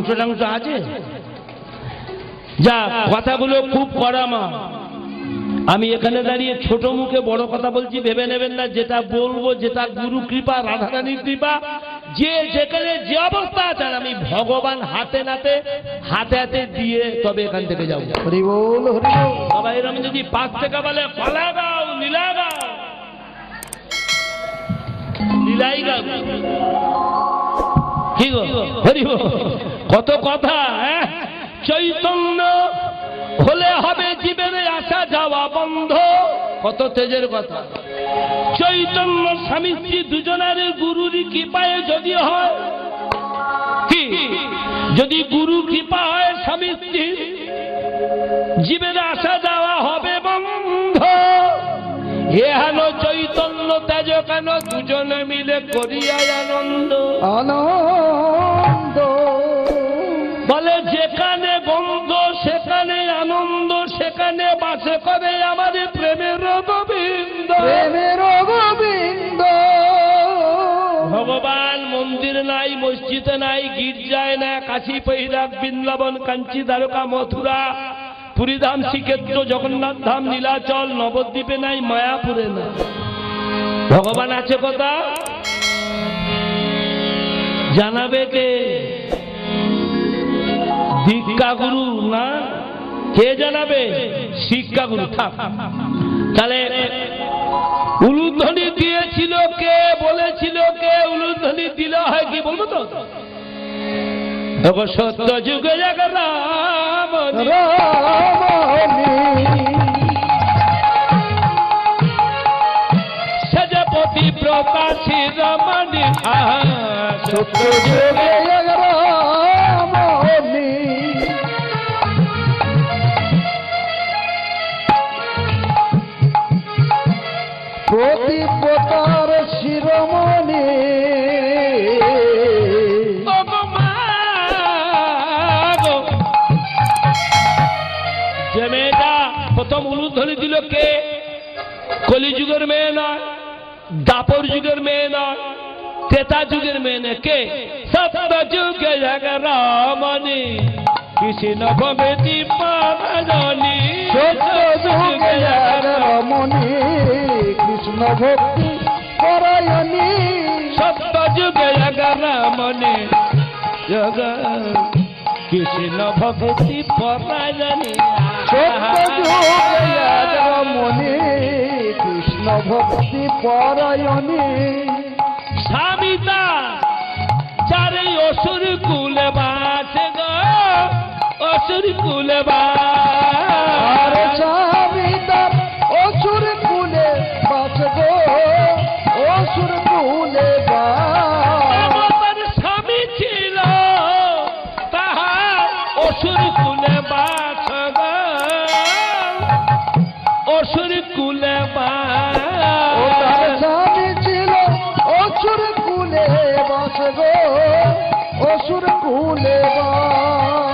মাংস টাংস আছে? যা কথাগুলো খুব কড়া মা। আমি এখানে দাঁড়িয়ে ছোট মুখে বড় কথা বলছি ভেবে নেবেন না। যেটা বলবো, যেটা গুরু কৃপা, রাধারানীর কৃপা, যে যেখানে যে অবস্থা আছেন, আমি ভগবান হাতে নাতে হাতে হাতে দিয়ে তবে এখান থেকে যাবো। হরি বল, হরি বল। সবাই এরকম যদি পাশ থেকে বলে পালা গাও, লীলা গাও, লীলাই গাও, কি গো হরি বল। কত কথা, হ্যাঁ? চৈতন্য হলে হবে জীবনে আসা যাওয়া বন্ধ। কত তেজের কথা। চৈতন্য স্বামী স্ত্রী দুজনের গুরুরই কৃপায় যদি হয়, কি যদি গুরু কৃপা হয় স্বামী স্ত্রী, জীবনে আসা যাওয়া হবে বন্ধ। এ হলো চৈতন্য তেজ কেন দুজনে মিলে করিয়ায় আনন্দ। আনন্দ বলে যেখানে বন্ধ সেখানে আনন্দ, সেখানে বাসে করে আমাদের প্রেমের গোবিন্দ। প্রেমের গোবিন্দ। ভগবান মন্দির নাই, মসজিদে নাই, গির্জায় না, কাশী পৈরাক বৃন্দাবন কাঞ্চি দ্বারকা মথুরা পুরীধাম শ্রীক্ষেত্র জগন্নাথ ধাম নীলাচল নবদ্বীপে নাই, মায়াপুরে না। ভগবান আছে কথা জানাবে কে? দীক্ষা গুরু না, কে জানাবে? শিক্ষা গুরু। থাক, তাহলে উলুধ্বনি দিয়েছিল কে, বলেছিল কে, উলুধ্বনি দিল হয় কি বলবো তো? সত্য যুগে রামনি সেজপতি প্রকাশী রমণী। সত্য যুগে রামনি প্রতিপতার শিরোমণি। যে মেয়েটা প্রথম উলুধ্বনি দিল কে? কলিযুগের মেয়ে নয়, দাপর যুগের মেয়ে নয়, ত্রেতা যুগের মেয়ে নয়। কে? সত্য যুগে রমণী কৃষ্ণ ভবেতি পারণী। সত্য যুগে রমণী কৃষ্ণ ভক্তি পরায়ণী। সত্য যুগে রমণী কৃষ্ণ ভক্তি পরায়ণী। সত্য যুগে রমণী কৃষ্ণ ভক্তি পরায়ণী। স্বামীতা চারে অসুর কুলে বাসে গো, অসুর কুলে আর স্বামী তার অসুর কুলে বাস গো, অসুর কুলে আমার স্বামী ছিল তাহার অসুর কুলে বাস গো, অসুর কুলে ও তার স্বামী ছিল অসুর কুলে বাস গো, অসুর কুলে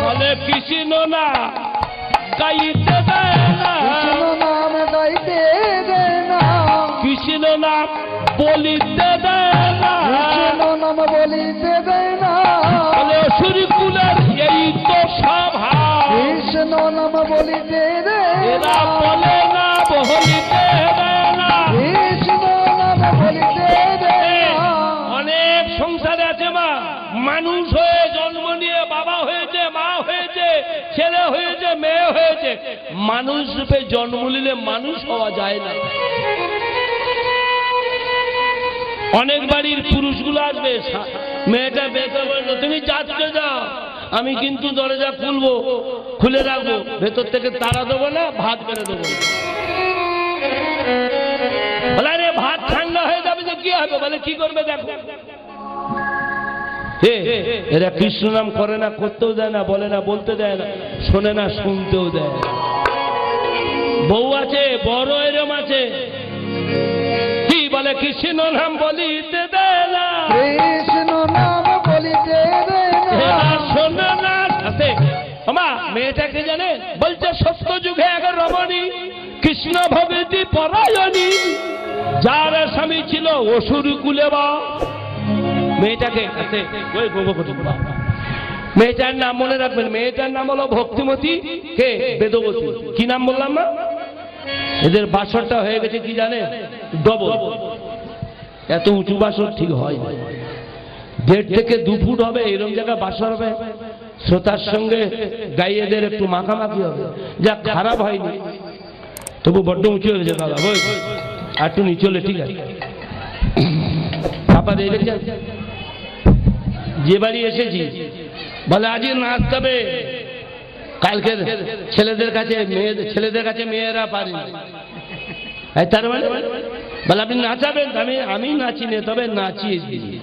বলে কৃষ্ণ না গাইতে দেয় না, কৃষ্ণ নাম গাইতে দেয় না, কৃষ্ণ নাম বলিতে দেয় না, কৃষ্ণ নাম বলিতে দেয় না। বলে অসুর কুলের এই তো স্বভাব, কৃষ্ণ নাম বলিতে দেয় এরা না, বলে না বলিতে দেয় না। কৃষ্ণ নাম বলিতে দেয় না। অনেক সংসারে আছে মা, মানুষ হয়ে জন্ম নিয়ে বাবা হয়েছে, মা হয়েছে, ছেলে হয়েছে, মেয়ে হয়েছে, মানুষ রূপে জন্ম নিলে মানুষ হওয়া যায় না। অনেক বাড়ির পুরুষগুলো আসবে, মেয়েটা বেঁকে বললো তুমি যাচ্ছ যাও, আমি কিন্তু দরজা খুলবো, খুলে রাখবো, ভেতর থেকে তাড়া দেবো না, ভাত বেড়ে দেবো না। বলে আরে ভাত ঠান্ডা হয়ে যাবে যে কি হবে? বলে কি করবে দেখো। এরা কৃষ্ণ নাম করে না, করতেও দেয় না, বলে না, বলতে দেয় না, শোনে না, শুনতেও দেয় না। বউ আছে, বড় এরম আছে, কি বলে কৃষ্ণ নাম বলিতে দেয় না, কৃষ্ণ নাম বলিতে দেয় না। এরা শোনে না। আছে আমা মেয়েটাকে জানে, বলছে সত্য যুগে এক রমণী কৃষ্ণ ভগবতী পরায়ণী, যার স্বামী ছিল অসুর কুলে বা। মেয়েটাকে আছে ওই মেয়েটার নাম মনে রাখবেন, মেয়েটার নাম হলো ভক্তিমতী, কে? বেদবতী। কি নাম বললাম না? এদের বাসরটা হয়ে গেছে কি জানে? ডবল। এত উঁচু বাসর ঠিক হয় না, 1.5 থেকে 2 ফুট হবে, এরকম জায়গায় বাসর হবে, শ্রোতার সঙ্গে গাইয়েদের একটু মাখামাখি হবে। যা খারাপ হয়নি, তবু বড্ড উঁচু হয়েছে দাদা, বই আর একটু নিচে হলে ঠিক আছে। আপনাদের দেখছেন, যে বাড়ি এসেছি বলে আজই নাচ হবে, কালকে ছেলেদের কাছে মেয়েরা পারে না। তার মানে বলে আপনি নাচাবেন, আমি নাচি নে, তবে নাচিয়ে দিই।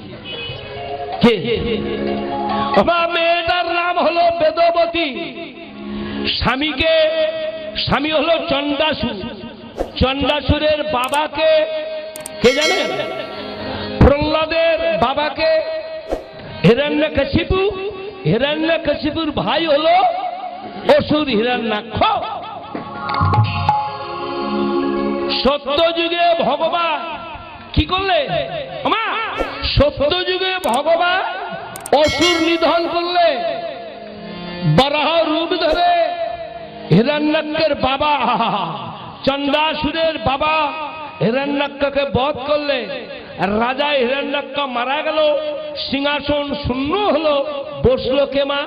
কে? মেয়েটার নাম হলো বেদবতী। স্বামী হলো চণ্ডাসুর। চণ্ডাসুরের বাবাকে কে জানে? প্রহ্লাদের বাবাকে হিরণ্যকশিপু। হিরণ্যকশিপুর ভাই হলো অসুর হিরণ্যাক্ষ। সত্যযুগে ভগবান কি করলে? সত্যযুগে ভগবান অসুর নিধন করলে, বরাহ রূপ ধরে হিরণ্যাক্ষের বাবা চণ্ডাসুরের বাবা হিরণ্যাক্ষকে বধ করলে। রাজা হিরণ্যাক্ষ মারা গেল, সিংহাসন শূন্য হলো, বসলো কে? মা।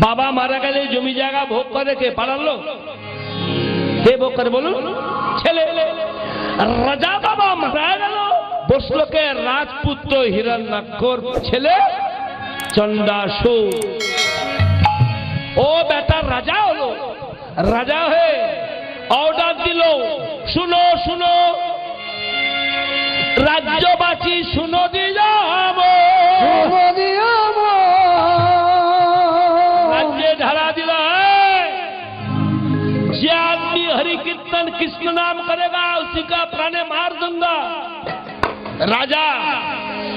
বাবা মারা গেলে জমি জায়গা ভোগ করে কে? পাড়ালো কে ভোগ করে বলুন? ছেলে। রাজা বাবা মারা গেল, বসলো কে? রাজপুত্র হিরণ্যাক্ষর ছেলে চণ্ডাসুর। ও বেটা রাজা হলো, রাজা হয়ে অর্ডার দিল, শুনো শুনো রাজ্যবাসী, শুনো দিলাম, राज्य धरा दिला है। जे आदमी हरि कीर्तन कृष्ण नाम करेगा उसी का प्राण मार दूंगा। राजा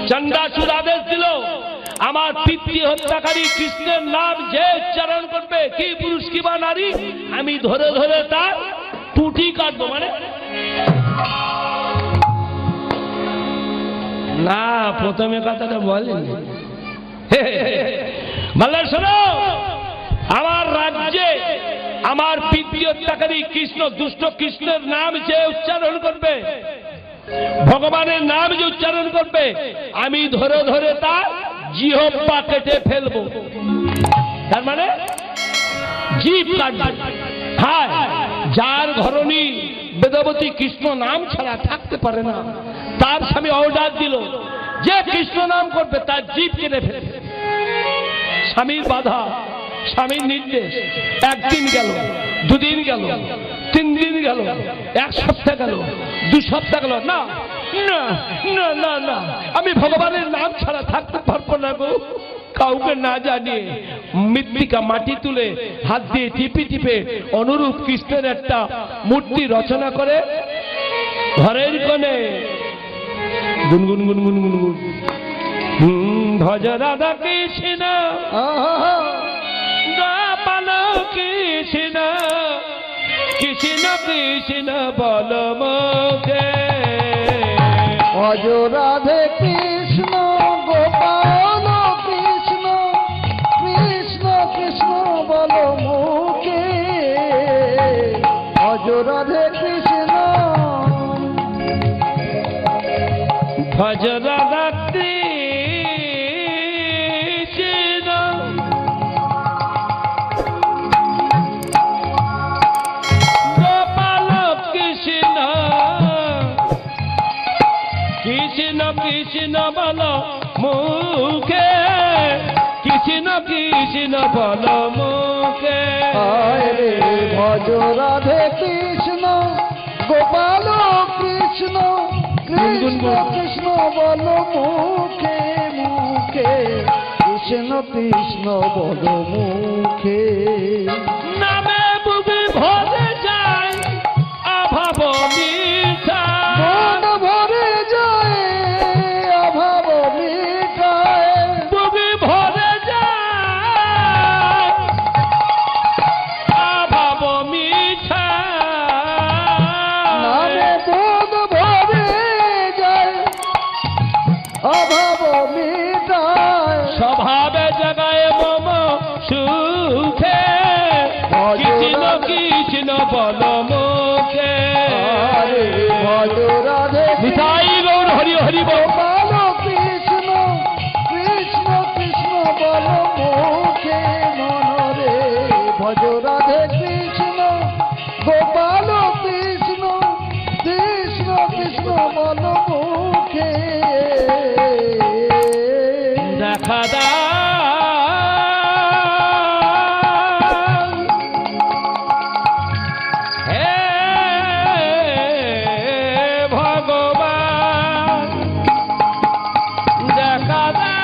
चंडासुर आदेश दिल, আমার পিতৃ হত্যাকারী কৃষ্ণের নাম যে উচ্চারণ করবে, কি পুরুষ কি বা নারী, আমি ধরে ধরে তার টুটি কাটবো। মানে না, প্রথমে কথাটা বলেন। বলে শোনো, আমার রাজ্যে আমার পিতৃ হত্যাকারী কৃষ্ণ, দুষ্ট কৃষ্ণের নাম যে উচ্চারণ করবে, ভগবানের নাম যে উচ্চারণ করবে, আমি ধরে ধরে তার জিহ্বা কেটে ফেলবো। তার মানে জিভ কাটবো। হ্যাঁ, যার ঘরণী বেদবতী কৃষ্ণ নাম ছাড়া থাকতে পারে না, তার স্বামী অর্ডার দিল, যে কৃষ্ণ নাম করবে তার জিভ কেটে ফেলবে। স্বামীর বাধা, স্বামীর নির্দেশ। 1 দিন গেল, 2 দিন গেল, 3 দিন গেল, 1 সপ্তাহ গেল, 2 সপ্তাহ গেল, না না না না না, আমি ভগবানের নাম ছাড়া থাকতে পারবো না গো। কাউকে না জানিয়ে মৃত্তিকা মাটি তুলে হাত দিয়ে টিপে টিপে অনুরূপ কৃষ্ণের একটা মূর্তি রচনা করে ঘরের কোণে গুনগুন গুনগুন গুনগুন ভজ রাধা কৃষ্ণ গোপাল কৃষ্ণ কৃষ্ণ কৃষ্ণ বল মুখে। ভজ রাধে কৃষ্ণ গোপাল কৃষ্ণ কৃষ্ণ কৃষ্ণ বল মুখে। ভজ রাধে কৃষ্ণ ভজ রাধা কৃষ্ণ গোপাল কৃষ্ণ কৃষ্ণ কৃষ্ণ বল মুখে। কৃষ্ণ কৃষ্ণ বল মুখে। রে ভজ রাধে কৃষ্ণ গোপাল কৃষ্ণ কৃষ্ণ কৃষ্ণ বল মুখে মুখে। কৃষ্ণ কৃষ্ণ বল মুখে। নামে বুকে ভরে যায় অভাব মিঠা। মন ভরে যায় অভাব মিটায়। বুকে ভরে যায় অভাব মিঠা। নামে বোধ ভরে যায় অভাব মিটায়। স্বভাবে জাগায় বল মুখে আরে ভজ রাধে নিতাই গৌর হরি হরি বল গোপাল কৃষ্ণ কৃষ্ণ কৃষ্ণ বল মুখে মনরে ভজ রাধে কৃষ্ণ গোপাল কৃষ্ণ কৃষ্ণ কৃষ্ণ বল মুখে দেখা দাও হে ভগবান দেখা দাও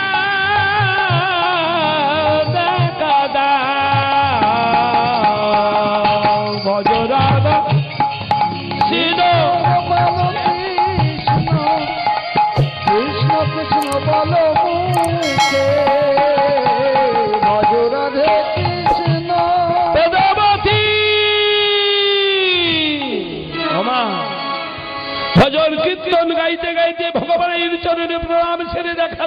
দেখা দাও ভজ রাধা কৃষ্ণ গোপাল কৃষ্ণ কৃষ্ণ কৃষ্ণ বল মুখে ভজ রাধে কৃষ্ণ বেদবতী ওমা ভজন কীর্তন গাইতে গাইতে ভগবানের চরণে প্রণাম সেরে দেখা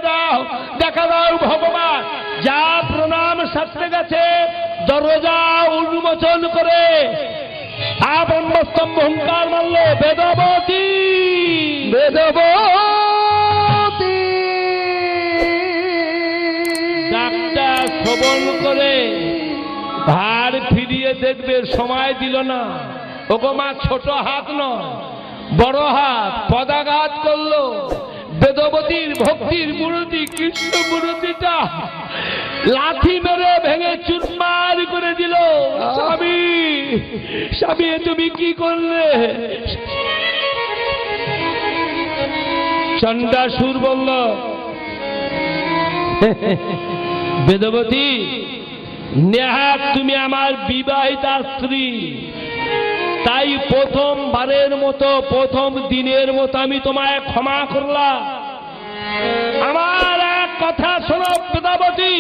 দাও ভগবান যা প্রণাম সারতে গেছে দরজা উন্মোচন করে আবন্নস্তম্ভ হুঙ্কার মারল বেদবতী বেদবতী ডাকটা শ্রবণ করে ভার ফিরিয়ে দেখবে সময় দিল না। ওগো মা ছোট হাত নয় বড় হাত পদাঘাত করলো বেদবতীর ভক্তির মূর্তি কৃষ্ণ মূর্তিটা লাথি মেরে ভেঙে চুরমার করে দিল। স্বামী স্বামী তুমি কি করলে? চণ্ডাসুর বলল বেদবতী নেহাত তুমি আমার বিবাহিতা স্ত্রী, তাই প্রথমবারের মতো প্রথম দিনের মতো আমি তোমায় ক্ষমা করলাম। আমার এক কথা শোনো বেদবতী,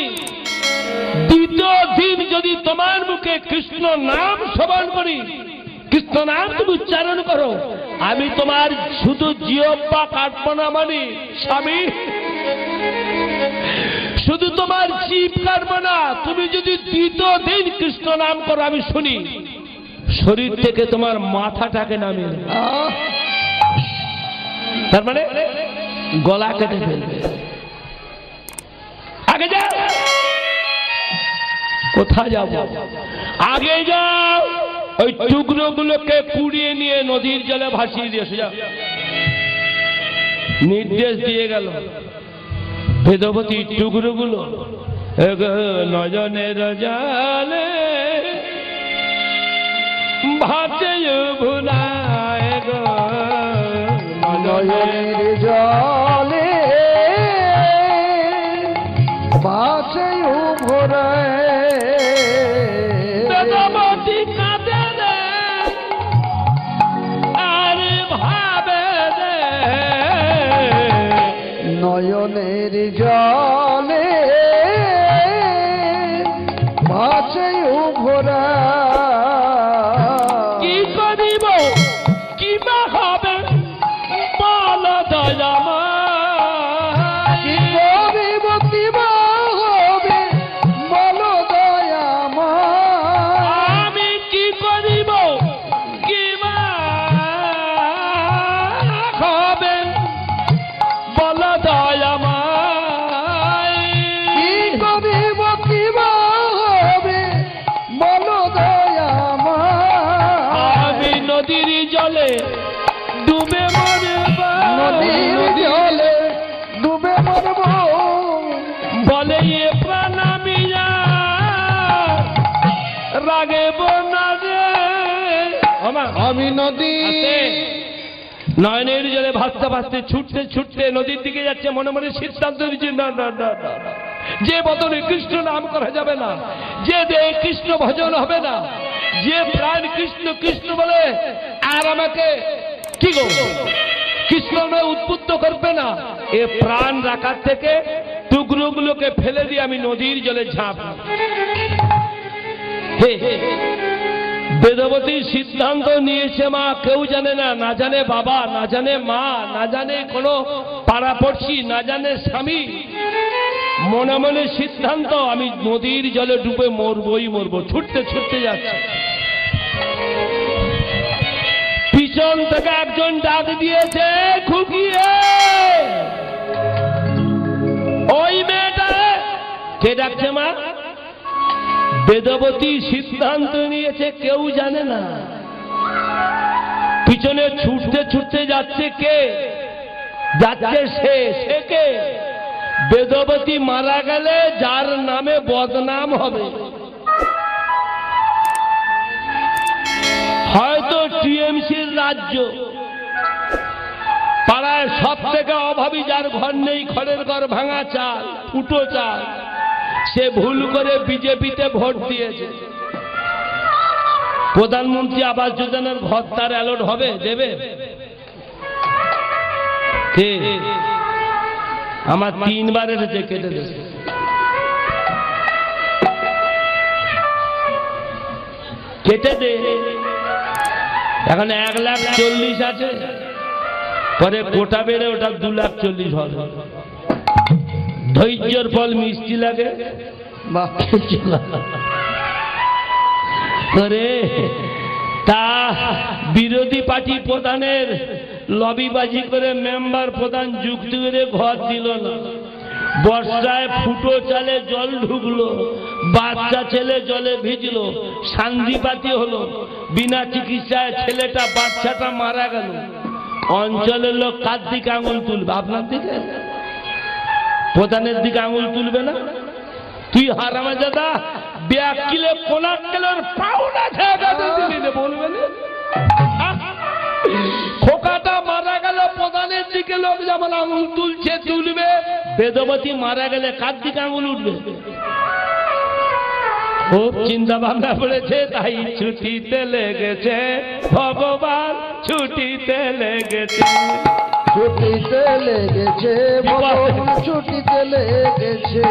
দ্বিতীয় দিন যদি তোমার মুখে কৃষ্ণ নাম শ্রবণ করি, কৃষ্ণ নাম তুমি উচ্চারণ করো, আমি তোমার শুধু জিহ্বা কাটবো না। মানে স্বামী শুধু তোমার জিভ কাটবো না, তুমি যদি দ্বিতীয় দিন কৃষ্ণ নাম করো আমি শুনি শরীর থেকে তোমার মাথাটাকে নামিয়ে তার মানে গলা কেটে ফেলবে। আগে যাও। কোথায় যাও? আগে যাও, ওই টুকরো গুলোকে কুড়িয়ে নিয়ে নদীর জলে ভাসিয়ে দিয়ে এসে যাও। নির্দেশ দিয়ে গেল। বেদবতী টুকরো গুলো নজনের জালে ভাসে ভুলায় গো নয়নের জলে বাসে ভরায় বেদবতী কাঁদে রে আর ভাবে রে নয়নের জলে বাসে ভরায় কি করিব কি বা হবে বল দয়াময়। কি করিব কি বা হবে বলো দয়াময় আমি কি করিব কি বা হবে বল দয়াময়। কি করিব কি বা হবে বলো দয়াময় আমি নদীর জলে ডুবে মরব। নদীর জলে ডুবে মরব বলে এ প্রাণ আমি রাগে না রে। আমি নদী নয়নের জলে ভাসতে ভাসতে ছুটতে ছুটতে নদীর দিকে যাচ্ছে, মনে মনে সিদ্ধান্ত নিচ্ছে না না না না না। যে বদনে কৃষ্ণ নাম করা যাবে না, যে দেহে কৃষ্ণ ভজন হবে না, যে প্রাণ কৃষ্ণ কৃষ্ণ বলে আর আমাকে কি গো কৃষ্ণ নয় উদ্বুদ্ধ করবে না, এ প্রাণ রাখার থেকে টুকরোগুলোকে ফেলে দিয়ে আমি নদীর জলে ঝাঁপ। হে বেদবতী সিদ্ধান্ত নিয়েছে মা, কেউ জানে না, না জানে বাবা, না জানে মা, না জানে কোনো পাড়াপড়শি, না জানে স্বামী। মনে মনে সিদ্ধান্ত আমি নদীর জলে ডুবে মরবই মরবো। ছুটতে ছুটতে যাচ্ছে। পিছন থেকে একজন ডাক দিয়েছে, খুকিয়ে। ওই মেয়েটা কে ডাকছে মা? বেদবতী সিদ্ধান্ত নিয়েছে কেউ জানে না। পিছনে ছুটতে ছুটতে যাচ্ছে কে? যাচ্ছে সে কে? বেদবতী মারা গেলে যার নামে বদনাম হবে। হয়তো টিএমসির রাজ্য, পাড়ায় সব থেকে অভাবী যার ঘর নেই, খড়ের ঘর, ভাঙা চাল, ফুটো চাল, সে ভুল করে বিজেপিতে ভোট দিয়েছে। প্রধানমন্ত্রী আবাস যোজনার ঘর তার অ্যালট হবে, দেবে কে? আমার 3 বার এসেছে, কেটে দেবে। কেটে দে। এখন 1,40,000 আছে, পরে কোটা বেড়ে ওটা 2,40,000 হবে। ধৈর্যের ফল মিষ্টি লাগে। করে তা বিরোধী পার্টি প্রধানের লবিবাজি করে মেম্বার প্রধান যুক্তি করে ঘর দিল না। বর্ষায় ফুটো চালে জল ঢুকলো, বাচ্চা ছেলে জলে ভিজলো, শান্তিপাতি হলো, বিনা চিকিৎসায় ছেলেটা বাচ্চাটা মারা গেল। অঞ্চলের লোক কার দিকে আঙুল তুলবে? আপনার দিকে? প্রধানের দিকে আঙুল তুলবে না? তুই হারামজাদা ব্যাগ কিলে কোনাক কিলোর পাউনা ঠেকাতে দিলি না, বলবে না? খোকাটা মারা গেল, প্রধানের দিকে লোক যেমন আঙুল তুলছে তুলবে। বেদবতী মারা গেলে কার দিকে আঙুল উঠবে? খুব চিন্তা ভাবনা করেছে, তাই ছুটিতে লেগেছে ভগবান, ছুটিতে লেগেছে, ছুটিতে লেগেছে ভগবান, ছুটিতে লেগেছে,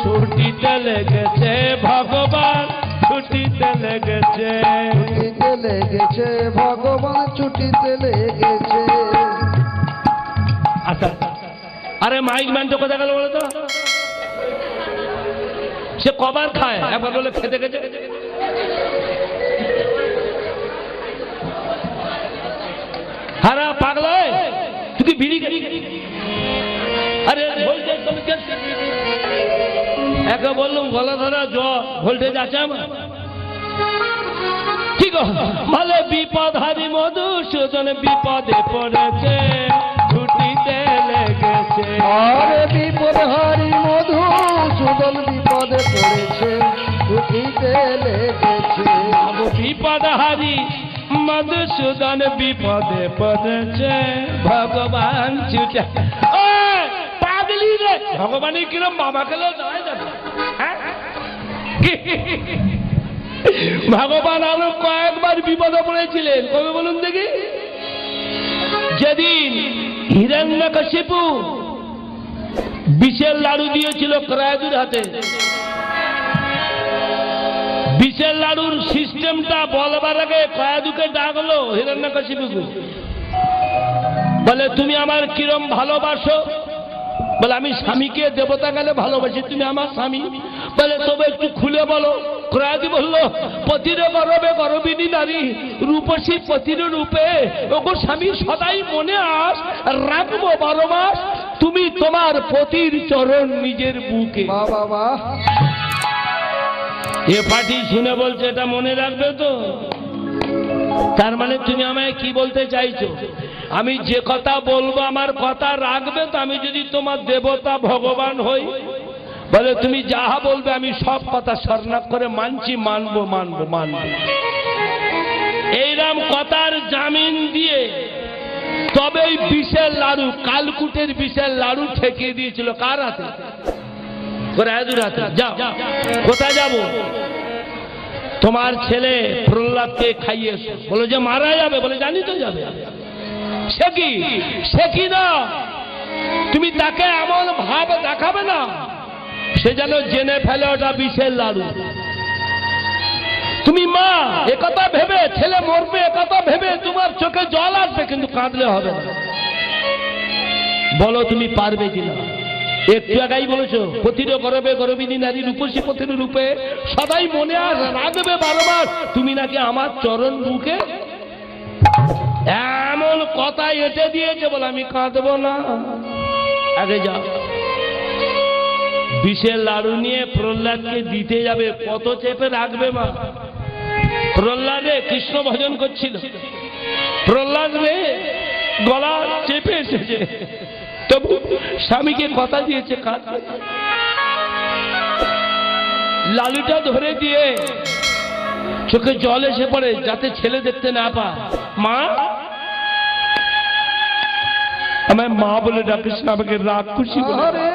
ছুটিতে লেগেছে ভগবান, ছুটিতে লেগেছে, ছুটিতে লেগেছে ভগবান, ছুটিতে লেগেছে। আচ্ছা, আরে মাইক ম্যানটা কোথায় গেল বলো তো? সে কবার খায়? একবার বলে খেতে গেছে। হারা পাগলা, তুই কি বিড়ি খাবি? আরে একে বললাম গলা ধরা জ্বর, ভোল্টেজ আছে আমার। ঠিক ভালো বিপদ হারি মধুসূদন বিপদে পড়েছে, ছুটিতে লেগেছে। আরে বিপদ হারি মধুসূদন বিপদে পড়েছে, ছুটিতে লেগেছে। বিপদ হারি মধুসূদন বিপদে পড়েছে, ভগবান ছুটে। পাগলি রে, ভগবানের কিরম বাবা খেলে নয় যাবে। ভগবান আরো কয়েকবার বিপদে পড়েছিলেন, কবে বলুন দেখি? যেদিন হিরণ্যকশিপু বিষের লাড়ু দিয়েছিল ক্রয়াদুর হাতে, বিষের লাড়ুর সিস্টেমটা বলবার আগে ক্রয়াদুকে ডাকলো হিরণ্যকশিপুকে, বলে তুমি আমার কিরম ভালোবাসো? বলে আমি স্বামীকে দেবতা গেলে ভালোবাসি, তুমি আমার স্বামী। বলে তবে একটু খুলে বলো। ক্রয়াদি বলল, পতির গরবে গরবিনী নারী, রূপসী পতির রূপে, ওগো স্বামী সদাই মনে আস, রাখবো 12 মাস তুমি তোমার পতির চরণ নিজের বুকে। বাবা এ পার্টি শুনে বলছে এটা মনে রাখবে তো? তার মানে তুমি আমায় কি বলতে চাইছো? আমি যে কথা বলবো আমার কথা রাখবে তো? আমি যদি তোমার দেবতা ভগবান হই, বলে তুমি যাহা বলবে আমি সব কথা শরণাপ করে মানছি, মানবো মানবো মানবো। এইরকম কথার জামিন দিয়ে তবে ওই বিষের লাড়ু, কালকুটের বিষের লাড়ু ঠেকিয়ে দিয়েছিল কার হাতে? ক্রয়াদুর হাতে। যাও, কোথায় যাব? তোমার ছেলে প্রহ্লাদকে খাইয়ে এসো। বলো যে মারা যাবে। বলে জানি তো যাবে। সে কি? সে কি না? তুমি তাকে এমন ভাব দেখাবে না সে যেন জেনে ফেলে ওটা বিষের লাড়ু। তুমি মা, একথা ভেবে ছেলে মরবে, একথা ভেবে তোমার চোখে জল আসবে, কিন্তু কাঁদলে হবে না। বলো তুমি পারবে কিনা? একটু আগেই বলেছো, পতির গরবে গরবিনী নারী, রূপসী পতির রূপে, সদাই মনে আস রাখবে 12 মাস তুমি নাকি আমার চরণ বুকে। এমন কথা এঁটে দিয়েছে বলে আমি কাঁদবো না। আগে যাও, বিষের লাড়ু নিয়ে প্রহ্লাদকে দিতে যাবে, কত চেপে রাখবে মা? প্রহ্লাদ রে কৃষ্ণ ভজন করছিল, প্রহ্লাদ রে গলা চেপে এসেছে, তবু স্বামীকে কথা দিয়েছে কাঁদবে। লালুটা ধরে দিয়ে চোখে জল এসে পড়ে যাতে ছেলে দেখতে না পায়। মা, আমায় মা বলে ডাকিস না, আমাকে রাগ খুশি বলে। আরে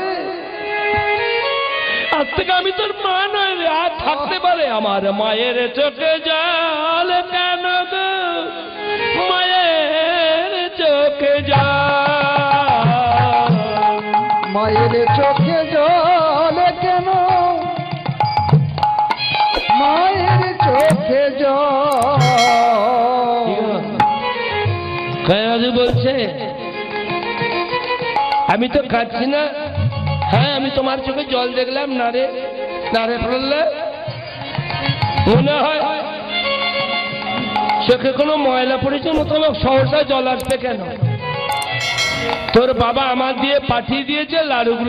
আজ থেকে আমি তোর মা নয় রে, আর থাকতে পারে। আমার মায়ের চোখে জল কেন গো, মায়ের চোখে জল, মায়ের চোখে জল কেন, মায়ের চোখে জল। কাজু বলছে আমি তো কাঁদছি না। হ্যাঁ, আমি তোমার চোখে জল দেখলাম না রে, না রে প্রহ্লাদ। মনে হয় চোখে কোনো ময়লা পড়েছে মতন সহসা জল আসবে কেন? তোর বাবা আমার দিয়ে পাঠিয়ে দিয়েছে লাড়ুগুলো